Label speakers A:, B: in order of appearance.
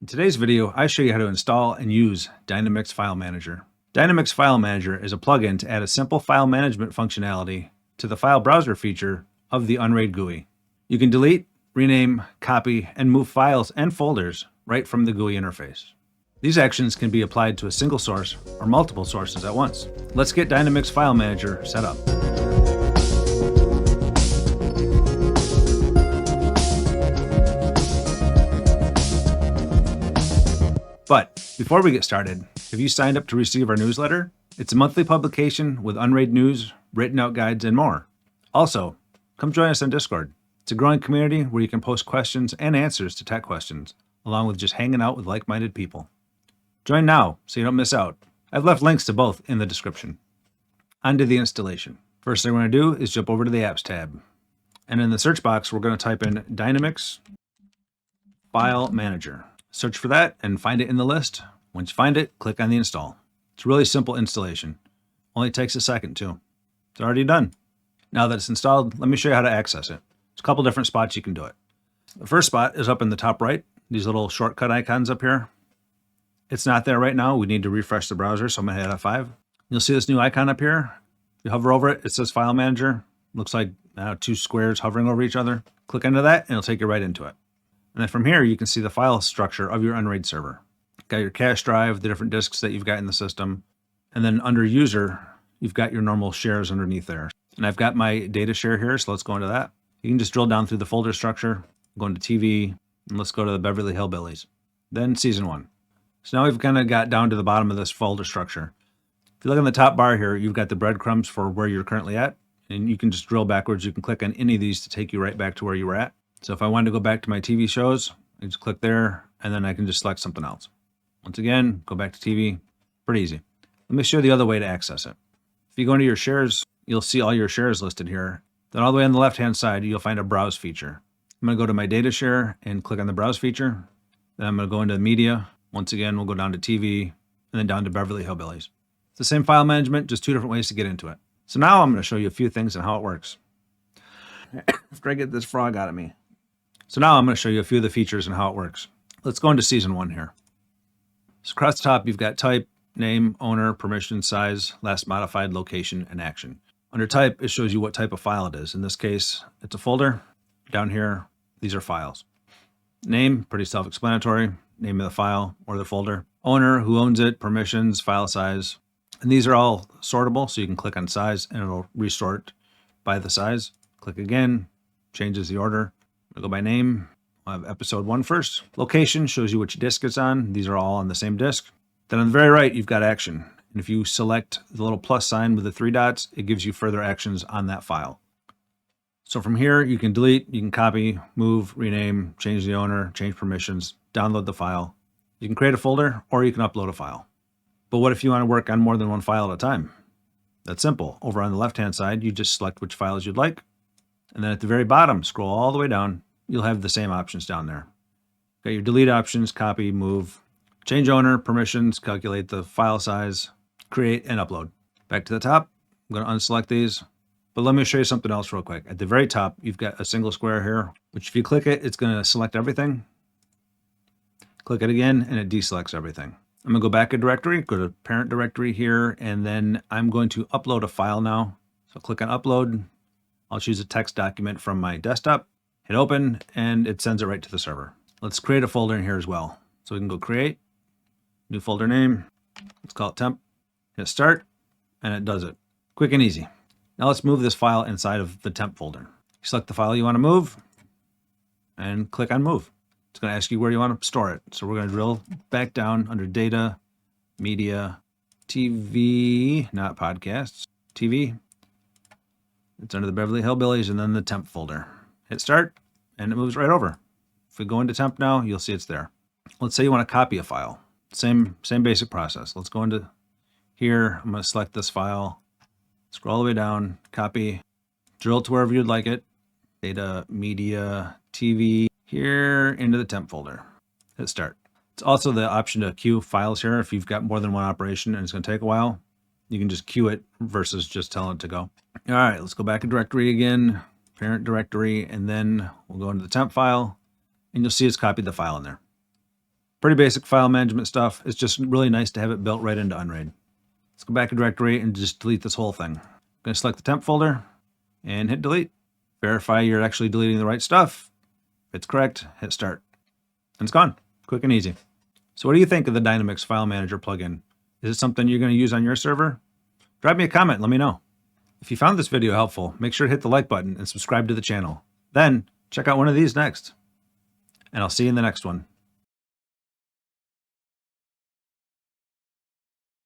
A: In today's video, I show you how to install and use Dynamix File Manager. Dynamix File Manager is a plugin to add a simple file management functionality to the file browser feature of the Unraid GUI. You can delete, rename, copy, and move files and folders right from the GUI interface. These actions can be applied to a single source or multiple sources at once. Let's get Dynamix File Manager set up. But before we get started, have you signed up to receive our newsletter? It's a monthly publication with Unraid news, written out guides, and more. Also, come join us on Discord. It's a growing community where you can post questions and answers to tech questions, along with just hanging out with like-minded people. Join now so you don't miss out. I've left links to both in the description. On to the installation. First thing we're going to do is jump over to the Apps tab. And in the search box, we're going to type in Dynamix File Manager. Search for that and find it in the list. Once you find it, click on the install. It's a really simple installation. Only takes a second too. It's already done. Now that it's installed, let me show you how to access it. There's a couple different spots you can do it. The first spot is up in the top right. These little shortcut icons up here. It's not there right now. We need to refresh the browser, so I'm going to hit F5. You'll see this new icon up here. If you hover over it, it says File Manager. Looks like two squares hovering over each other. Click into that and it'll take you right into it. And then from here, you can see the file structure of your Unraid server. Got your cache drive, the different disks that you've got in the system. And then under user, you've got your normal shares underneath there. And I've got my data share here, so let's go into that. You can just drill down through the folder structure, go into TV, and let's go to the Beverly Hillbillies. Then Season 1. So now we've kind of got down to the bottom of this folder structure. If you look on the top bar here, you've got the breadcrumbs for where you're currently at. And you can just drill backwards. You can click on any of these to take you right back to where you were at. So if I wanted to go back to my TV shows, I just click there, and then I can just select something else. Once again, go back to TV. Pretty easy. Let me show you the other way to access it. If you go into your shares, you'll see all your shares listed here. Then all the way on the left-hand side, you'll find a Browse feature. I'm going to go to my data share and click on the Browse feature. Then I'm going to go into Media. Once again, we'll go down to TV, and then down to Beverly Hillbillies. It's the same file management, just two different ways to get into it. So now I'm going to show you a few things on how it works. After I get this frog out of me. So now I'm going to show you a few of the features and how it works. Let's go into Season 1 here. So across the top, you've got type, name, owner, permission, size, last modified, location, and action. Under type, it shows you what type of file it is. In this case, it's a folder. Down here, these are files. Name, pretty self-explanatory. Name of the file or the folder. Owner, who owns it, permissions, file size. And these are all sortable, so you can click on size and it'll resort by the size. Click again, changes the order. I'll go by name. I'll have episode 1 first. Location shows you which disk it's on. These are all on the same disk. Then on the very right, you've got action. And if you select the little plus sign with the 3 dots, it gives you further actions on that file. So from here, you can delete, you can copy, move, rename, change the owner, change permissions, download the file. You can create a folder or you can upload a file. But what if you want to work on more than one file at a time? That's simple. Over on the left-hand side, you just select which files you'd like. And then at the very bottom, scroll all the way down, you'll have the same options down there. Got your delete options, copy, move, change owner, permissions, calculate the file size, create, and upload. Back to the top, I'm going to unselect these, but let me show you something else real quick. At the very top, you've got a single square here, which if you click it, it's going to select everything. Click it again, and it deselects everything. I'm going to go back a directory, go to parent directory here, and then I'm going to upload a file now. So click on upload. I'll choose a text document from my desktop, hit open, and it sends it right to the server. Let's create a folder in here as well. So we can go create, new folder name, let's call it temp, hit start, and it does it. Quick and easy. Now let's move this file inside of the temp folder. Select the file you want to move, and click on move. It's going to ask you where you want to store it. So we're going to drill back down under data, media, TV, not podcasts, TV. It's under the Beverly Hillbillies and then the temp folder. Hit start and it moves right over. If we go into temp now, you'll see it's there. Let's say you want to copy a file. Same basic process. Let's go into here. I'm going to select this file, scroll all the way down, copy, drill to wherever you'd like it. Data, media, TV, here into the temp folder. Hit start. It's also the option to queue files here. If you've got more than one operation and it's going to take a while, you can just queue it versus just telling it to go. All right, let's go back to directory again, parent directory, and then we'll go into the temp file, and you'll see it's copied the file in there. Pretty basic file management stuff. It's just really nice to have it built right into Unraid. Let's go back to directory and just delete this whole thing. I'm going to select the temp folder and hit delete. Verify you're actually deleting the right stuff. If it's correct, hit start. And it's gone. Quick and easy. So what do you think of the Dynamix File Manager plugin? Is it something you're going to use on your server? Drop me a comment and let me know. If you found this video helpful, make sure to hit the like button and subscribe to the channel. Then check out one of these next. And I'll see you in the next one.